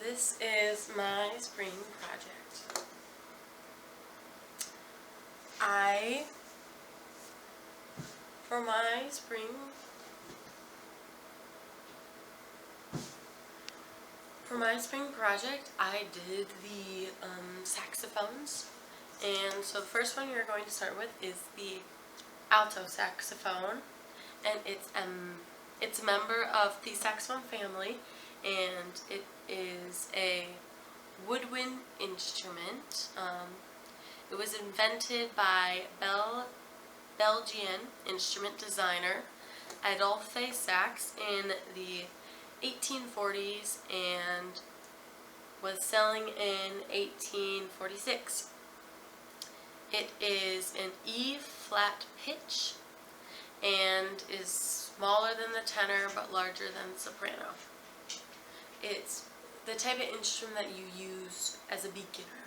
this is my spring project. For my spring project, I did the saxophones. And so the first one you're going to start with is the Alto Saxophone, and it's a member of the saxophone family, and it is a woodwind instrument. It was invented by Belgian instrument designer Adolphe Sax in the 1840s and was selling in 1846. It is an E-flat pitch and is smaller than the tenor but larger than the soprano. It's the type of instrument that you use as a beginner,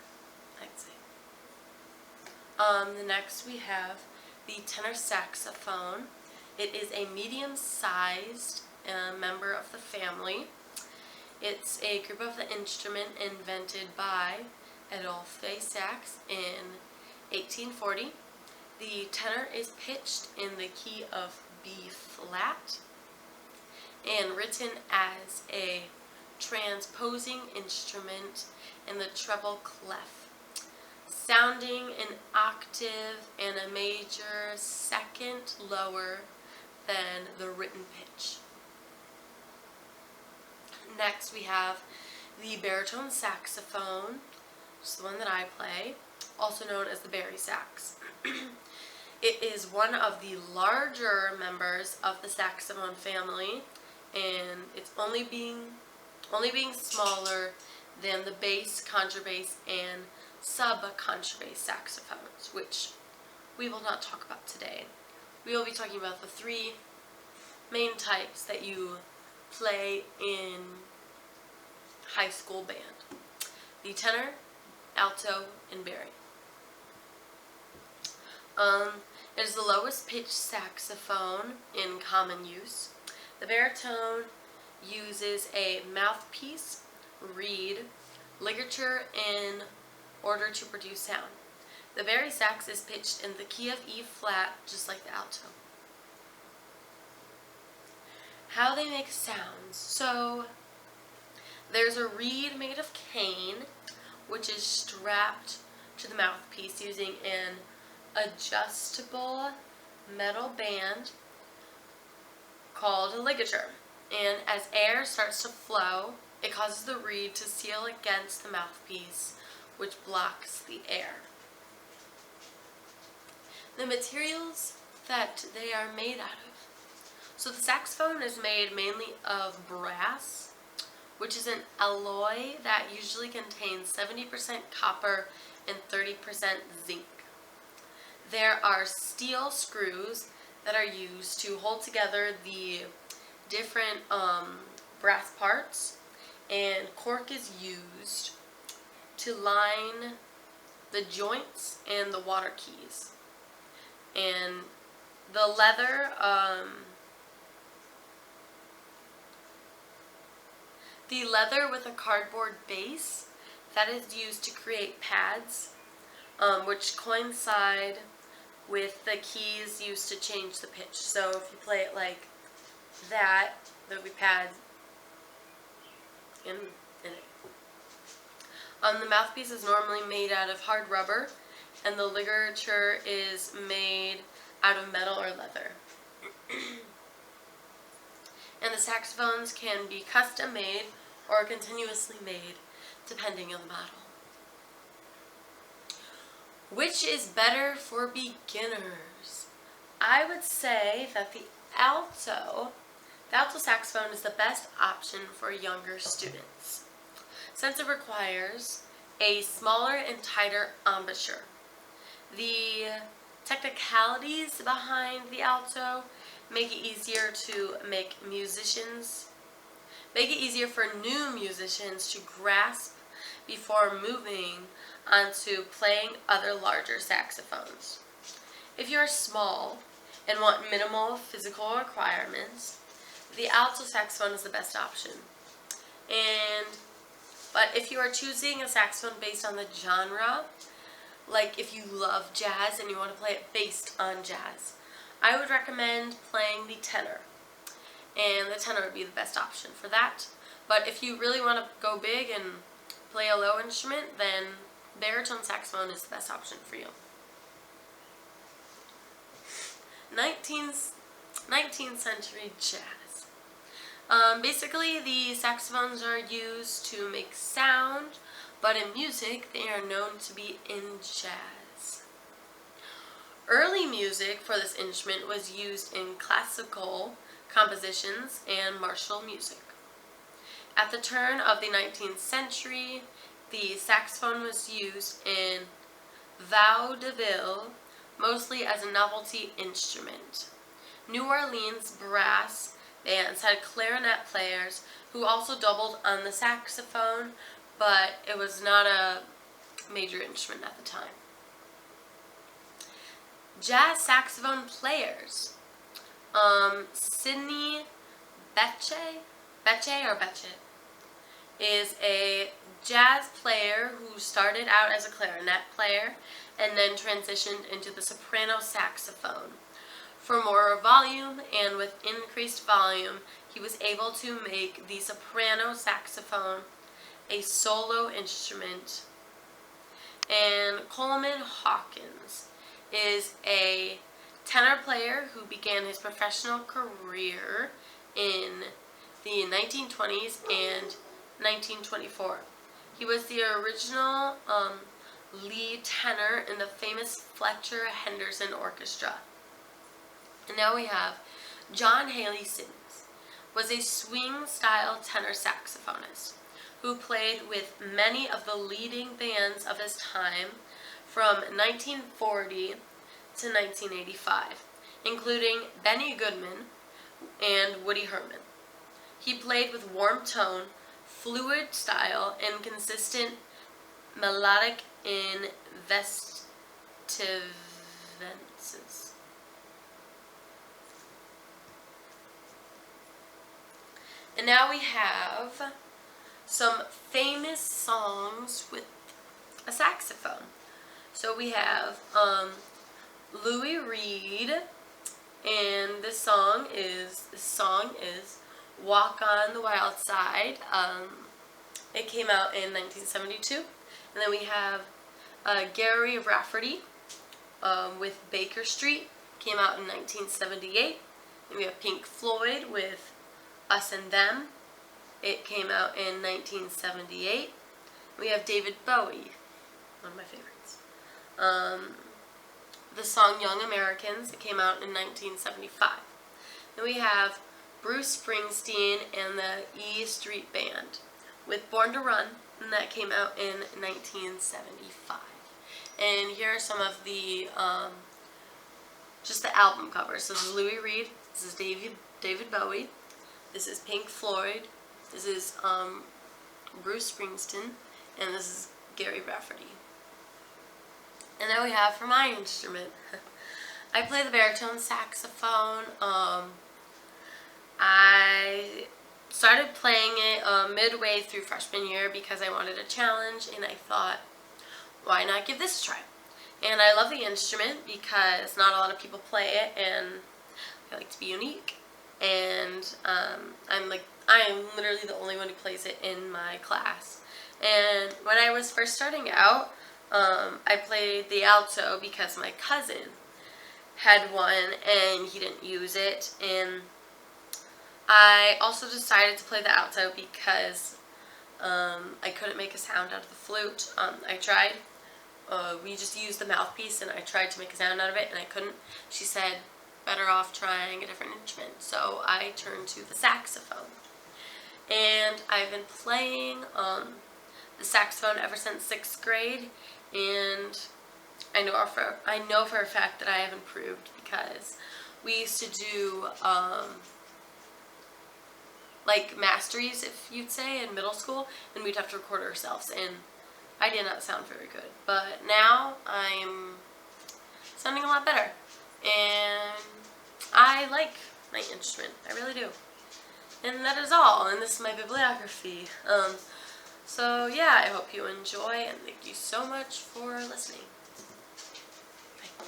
I'd say. The next we have the tenor saxophone. It is a medium-sized member of the family. It's a group of the instrument invented by Adolphe Sax in 1840. The tenor is pitched in the key of B-flat and written as a transposing instrument in the treble clef, sounding an octave and a major second lower than the written pitch. Next we have the Baritone Saxophone, which is the one that I play, also known as the Baritone Sax. It is one of the larger members of the saxophone family, and it's only being smaller than the bass, contrabass, and sub-contrabass saxophones, which we will not talk about today. We will be talking about the three main types that you play in high school band: the tenor, alto, and baritone. It is the lowest pitched saxophone in common use. The baritone uses a mouthpiece, reed, ligature in order to produce sound. The baritone sax is pitched in the key of E-flat, just like the alto. How they make sounds. So there's a reed made of cane, which is strapped to the mouthpiece using an adjustable metal band called a ligature. And as air starts to flow, it causes the reed to seal against the mouthpiece, which blocks the air. The materials that they are made out of. So the saxophone is made mainly of brass, which is an alloy that usually contains 70% copper and 30% zinc. There are steel screws that are used to hold together the different brass parts, and cork is used to line the joints and the water keys. And the leather with a cardboard base that is used to create pads, which coincide with the keys used to change the pitch. So if you play it like that, there'll be pads in it. The mouthpiece is normally made out of hard rubber, and the ligature is made out of metal or leather. And the saxophones can be custom made or continuously made, depending on the model. Which is better for beginners? I would say that the alto saxophone is the best option for younger students, since it requires a smaller and tighter embouchure. The technicalities behind the alto make it easier for new musicians to grasp before moving onto playing other larger saxophones. If you are small and want minimal physical requirements, the alto saxophone is the best option. And if you are choosing a saxophone based on the genre, like if you love jazz and you want to play it based on jazz, I would recommend playing the tenor. And the tenor would be the best option for that. But if you really want to go big and play a low instrument, then baritone saxophone is the best option for you. 19th century jazz. Basically, the saxophones are used to make sound, but in music, they are known to be in jazz. Early music for this instrument was used in classical compositions and martial music. At the turn of the 19th century, the saxophone was used in vaudeville, mostly as a novelty instrument. New Orleans brass bands had clarinet players who also doubled on the saxophone, but it was not a major instrument at the time. Jazz saxophone players. Sidney Bechet is a jazz player who started out as a clarinet player and then transitioned into the soprano saxophone. For more volume and with increased volume, he was able to make the soprano saxophone a solo instrument. And Coleman Hawkins is a tenor player who began his professional career in the 1920s and 1924. He was the original lead tenor in the famous Fletcher Henderson Orchestra. And now we have John Haley Sims, was a swing-style tenor saxophonist who played with many of the leading bands of his time from 1940 to 1985, including Benny Goodman and Woody Herman. He played with warm tone, fluid style, and consistent melodic investivences. And now we have some famous songs with a saxophone. So we have Louis Reed, and this song is Walk on the Wild Side. It came out in 1972. And then we have Gary Rafferty with Baker Street, came out in 1978. And we have Pink Floyd with Us and Them. It came out in 1978. We have David Bowie, one of my favorites. The song Young Americans, it came out in 1975. Then we have Bruce Springsteen and the E Street Band with Born to Run, and that came out in 1975. And here are some of the, just the album covers. So this is Louis Reed, this is David Bowie, this is Pink Floyd, this is Bruce Springsteen, and this is Gary Rafferty. And then we have for my instrument, I play the baritone saxophone. I started playing it midway through freshman year because I wanted a challenge, and I thought, why not give this a try? And I love the instrument because not a lot of people play it, and I like to be unique. And I am literally the only one who plays it in my class. And when I was first starting out, I played the alto because my cousin had one and he didn't use it. And I also decided to play the alto because I couldn't make a sound out of the flute. I tried. We just used the mouthpiece, and I tried to make a sound out of it, and I couldn't. She said, better off trying a different instrument. So I turned to the saxophone. And I've been playing the saxophone ever since 6th grade, and I know for a fact that I have improved because we used to do like masteries, if you'd say, in middle school, and we'd have to record ourselves, and I did not sound very good. But now I'm sounding a lot better, and I like my instrument. I really do. And that is all, and this is my bibliography. So yeah, I hope you enjoy, and thank you so much for listening.